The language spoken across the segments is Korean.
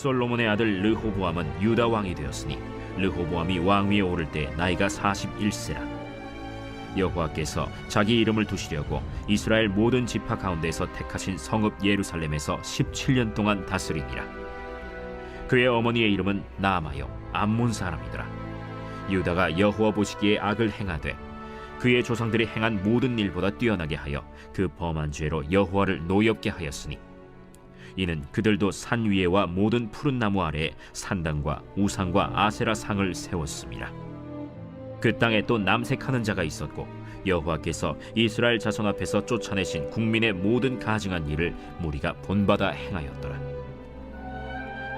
솔로몬의 아들 르호보암은 유다 왕이 되었으니 르호보암이 왕위에 오를 때 나이가 41세라. 여호와께서 자기 이름을 두시려고 이스라엘 모든 지파 가운데서 택하신 성읍 예루살렘에서 17년 동안 다스리니라. 그의 어머니의 이름은 나아마요 암몬 사람이더라. 유다가 여호와 보시기에 악을 행하되 그의 조상들이 행한 모든 일보다 뛰어나게 하여 그 범한 죄로 여호와를 노엽게 하였으니 이는 그들도 산 위에와 모든 푸른 나무 아래에 산당과 우상과 아세라 상을 세웠습니다. 그 땅에 또 남색하는 자가 있었고 여호와께서 이스라엘 자손 앞에서 쫓아내신 국민의 모든 가증한 일을 무리가 본받아 행하였더라.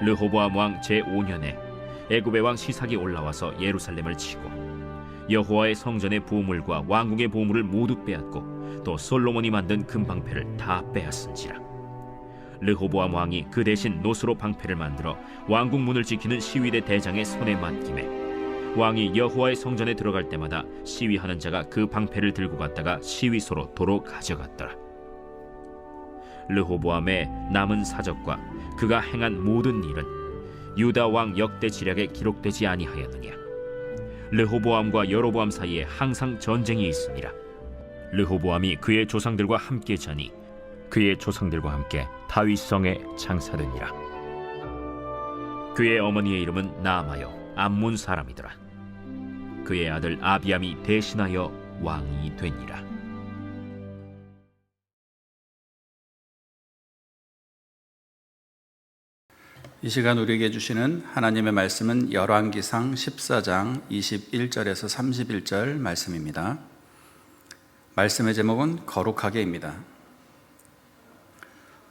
르호보암 왕 제5년에 애굽의 왕 시삭이 올라와서 예루살렘을 치고 여호와의 성전의 보물과 왕궁의 보물을 모두 빼앗고 또 솔로몬이 만든 금방패를 다 빼앗은지라. 르호보암 왕이 그 대신 노스로 방패를 만들어 왕궁 문을 지키는 시위대 대장의 손에 맡기매 왕이 여호와의 성전에 들어갈 때마다 시위하는 자가 그 방패를 들고 갔다가 시위소로 도로 가져갔더라. 르호보암의 남은 사적과 그가 행한 모든 일은 유다 왕 역대 지략에 기록되지 아니하였느냐. 르호보암과 여로보암 사이에 항상 전쟁이 있습니다. 르호보암이 그의 조상들과 함께 자니 그의 조상들과 함께 다윗성에 장사되니라. 그의 어머니의 이름은 나아마요 암몬 사람이더라. 그의 아들 아비암이 대신하여 왕이 되니라. 이 시간 우리에게 주시는 하나님의 말씀은 열왕기상 14장 21절에서 31절 말씀입니다. 말씀의 제목은 거룩하게입니다.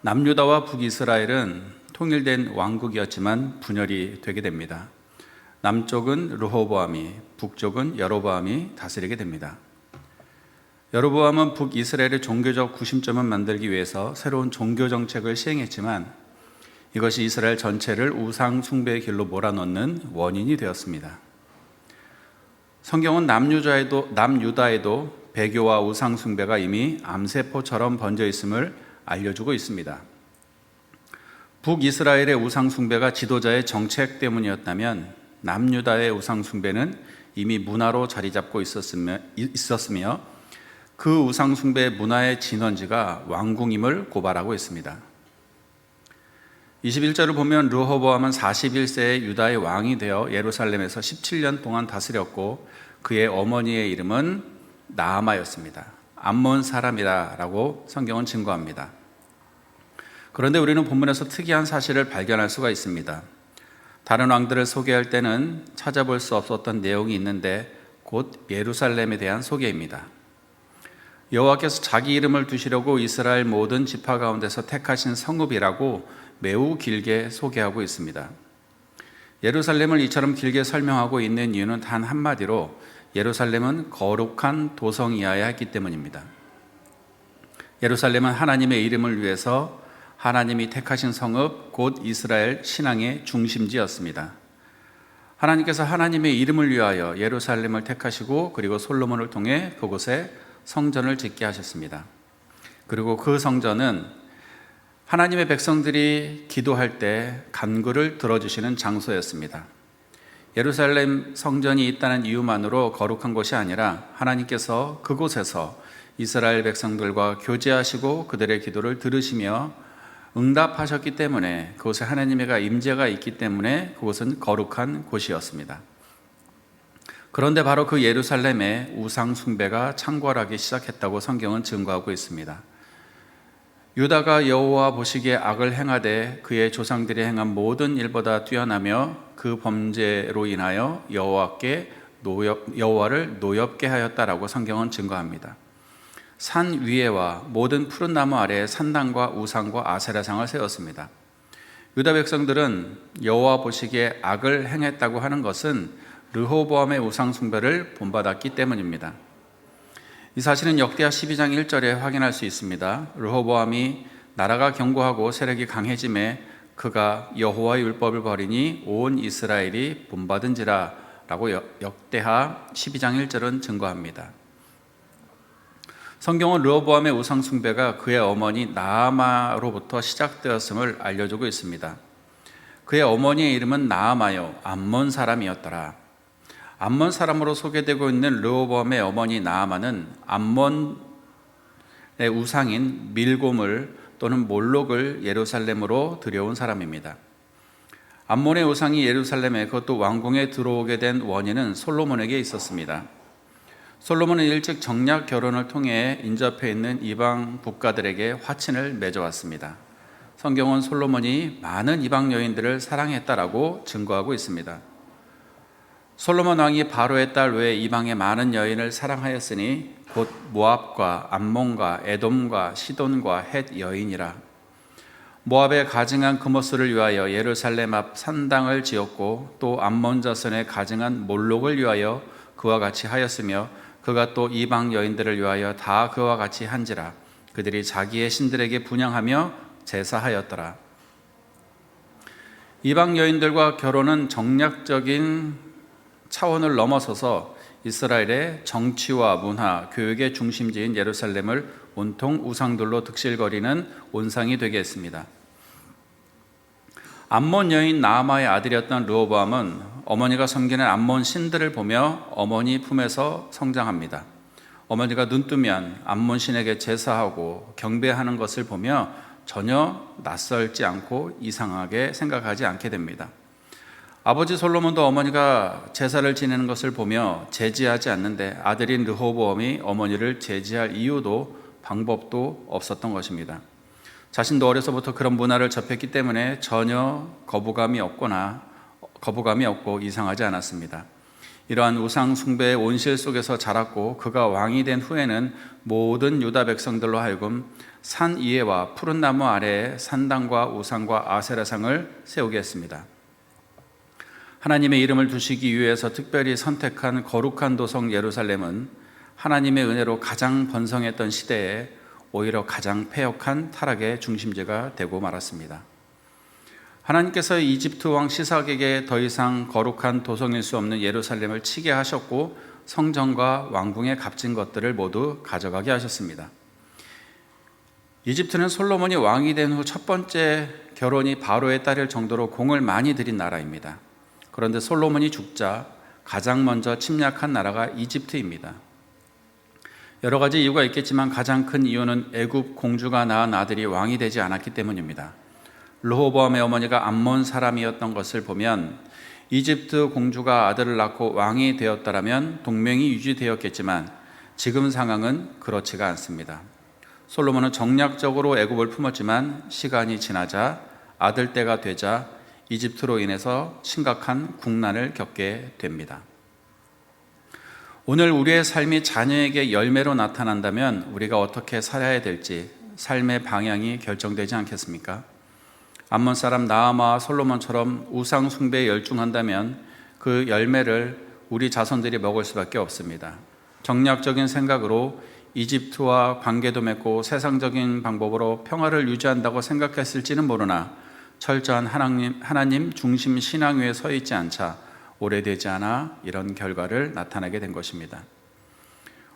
남유다와 북이스라엘은 통일된 왕국이었지만 분열이 되게 됩니다. 남쪽은 르호보암이, 북쪽은 여로보암이 다스리게 됩니다. 여로보암은 북이스라엘의 종교적 구심점을 만들기 위해서 새로운 종교 정책을 시행했지만 이것이 이스라엘 전체를 우상 숭배의 길로 몰아넣는 원인이 되었습니다. 성경은 남유다에도 배교와 우상 숭배가 이미 암세포처럼 번져 있음을 알려주고 있습니다. 북이스라엘의 우상 숭배가 지도자의 정책 때문이었다면 남유다의 우상 숭배는 이미 문화로 자리 잡고 있었으며 그 우상 숭배 문화의 진원지가 왕궁임을 고발하고 있습니다. 21절을 보면 르호보암은 41세에 유다의 왕이 되어 예루살렘에서 17년 동안 다스렸고 그의 어머니의 이름은 나아마였습니다. 암몬 사람이라고 성경은 증거합니다. 그런데 우리는 본문에서 특이한 사실을 발견할 수가 있습니다. 다른 왕들을 소개할 때는 찾아볼 수 없었던 내용이 있는데 곧 예루살렘에 대한 소개입니다. 여호와께서 자기 이름을 두시려고 이스라엘 모든 지파 가운데서 택하신 성읍이라고 매우 길게 소개하고 있습니다. 예루살렘을 이처럼 길게 설명하고 있는 이유는 단 한마디로 예루살렘은 거룩한 도성이어야 했기 때문입니다. 예루살렘은 하나님의 이름을 위해서 하나님이 택하신 성읍 곧 이스라엘 신앙의 중심지였습니다. 하나님께서 하나님의 이름을 위하여 예루살렘을 택하시고 그리고 솔로몬을 통해 그곳에 성전을 짓게 하셨습니다. 그리고 그 성전은 하나님의 백성들이 기도할 때 간구를 들어주시는 장소였습니다. 예루살렘 성전이 있다는 이유만으로 거룩한 것이 아니라 하나님께서 그곳에서 이스라엘 백성들과 교제하시고 그들의 기도를 들으시며 응답하셨기 때문에 그곳에 하나님의 임재가 있기 때문에 그곳은 거룩한 곳이었습니다. 그런데 바로 그 예루살렘에 우상 숭배가 창궐하기 시작했다고 성경은 증거하고 있습니다. 유다가 여호와 보시기에 악을 행하되 그의 조상들이 행한 모든 일보다 뛰어나며 그 범죄로 인하여 여호와를 노엽게 하였다라고 성경은 증거합니다. 산 위에와 모든 푸른 나무 아래에 산당과 우상과 아세라상을 세웠습니다. 유다 백성들은 여호와 보시기에 악을 행했다고 하는 것은 르호보암의 우상 숭배를 본받았기 때문입니다. 이 사실은 역대하 12장 1절에 확인할 수 있습니다. 르호보암이 나라가 견고하고 세력이 강해짐에 그가 여호와의 율법을 버리니 온 이스라엘이 본받은지라 라고 역대하 12장 1절은 증거합니다. 성경은 르호보암의 우상 숭배가 그의 어머니 나아마로부터 시작되었음을 알려주고 있습니다. 그의 어머니의 이름은 나아마요 암몬 사람이었더라. 암몬 사람으로 소개되고 있는 르호보암의 어머니 나아마는 암몬의 우상인 밀곰을 또는 몰록을 예루살렘으로 들여온 사람입니다. 암몬의 우상이 예루살렘에, 그것도 왕궁에 들어오게 된 원인은 솔로몬에게 있었습니다. 솔로몬은 일찍 정략 결혼을 통해 인접해 있는 이방 국가들에게 화친을 맺어왔습니다. 성경은 솔로몬이 많은 이방 여인들을 사랑했다라고 증거하고 있습니다. 솔로몬 왕이 바로의 딸 외에 이방의 많은 여인을 사랑하였으니 곧 모압과 암몬과 에돔과 시돈과 헷 여인이라. 모압의 가증한 그모스를 위하여 예루살렘 앞 산당을 지었고 또 암몬 자손의 가증한 몰록을 위하여 그와 같이 하였으며 그가 또 이방 여인들을 위하여 다 그와 같이 한지라. 그들이 자기의 신들에게 분향하며 제사하였더라. 이방 여인들과 결혼은 정략적인 차원을 넘어서서 이스라엘의 정치와 문화, 교육의 중심지인 예루살렘을 온통 우상들로 득실거리는 온상이 되게 했습니다. 암몬 여인 나아마의 아들이었던 르호보암은 어머니가 섬기는 암몬 신들을 보며 어머니 품에서 성장합니다. 어머니가 눈뜨면 암몬 신에게 제사하고 경배하는 것을 보며 전혀 낯설지 않고 이상하게 생각하지 않게 됩니다. 아버지 솔로몬도 어머니가 제사를 지내는 것을 보며 제지하지 않는데 아들인 르호보암이 어머니를 제지할 이유도 방법도 없었던 것입니다. 자신도 어려서부터 그런 문화를 접했기 때문에 전혀 거부감이 없고 이상하지 않았습니다. 이러한 우상 숭배의 온실 속에서 자랐고 그가 왕이 된 후에는 모든 유다 백성들로 하여금 산 위에와 푸른 나무 아래에 산당과 우상과 아세라상을 세우게 했습니다. 하나님의 이름을 두시기 위해서 특별히 선택한 거룩한 도성 예루살렘은 하나님의 은혜로 가장 번성했던 시대에 오히려 가장 패역한 타락의 중심지가 되고 말았습니다. 하나님께서 이집트 왕 시삭에게 더 이상 거룩한 도성일 수 없는 예루살렘을 치게 하셨고 성전과 왕궁에 값진 것들을 모두 가져가게 하셨습니다. 이집트는 솔로몬이 왕이 된 후 첫 번째 결혼이 바로의 딸일 정도로 공을 많이 들인 나라입니다. 그런데 솔로몬이 죽자 가장 먼저 침략한 나라가 이집트입니다. 여러 가지 이유가 있겠지만 가장 큰 이유는 애굽 공주가 낳은 아들이 왕이 되지 않았기 때문입니다. 르호보암의 어머니가 암몬 사람이었던 것을 보면 이집트 공주가 아들을 낳고 왕이 되었더라면 동맹이 유지되었겠지만 지금 상황은 그렇지가 않습니다. 솔로몬은 정략적으로 애굽을 품었지만 시간이 지나자 아들 때가 되자 이집트로 인해서 심각한 국난을 겪게 됩니다. 오늘 우리의 삶이 자녀에게 열매로 나타난다면 우리가 어떻게 살아야 될지 삶의 방향이 결정되지 않겠습니까? 암몬 사람 나아마와 솔로몬처럼 우상 숭배에 열중한다면 그 열매를 우리 자손들이 먹을 수밖에 없습니다. 정략적인 생각으로 이집트와 관계도 맺고 세상적인 방법으로 평화를 유지한다고 생각했을지는 모르나 철저한 하나님 중심 신앙 위에 서 있지 않자 오래되지 않아 이런 결과를 나타내게 된 것입니다.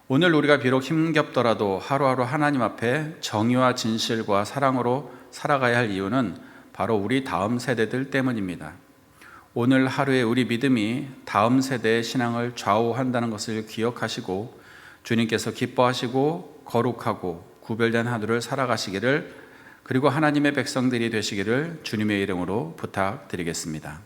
오늘 우리가 비록 힘겹더라도 하루하루 하나님 앞에 정의와 진실과 사랑으로 살아가야 할 이유는 바로 우리 다음 세대들 때문입니다. 오늘 하루의 우리 믿음이 다음 세대의 신앙을 좌우한다는 것을 기억하시고 주님께서 기뻐하시고 거룩하고 구별된 하루를 살아가시기를, 그리고 하나님의 백성들이 되시기를 주님의 이름으로 부탁드리겠습니다.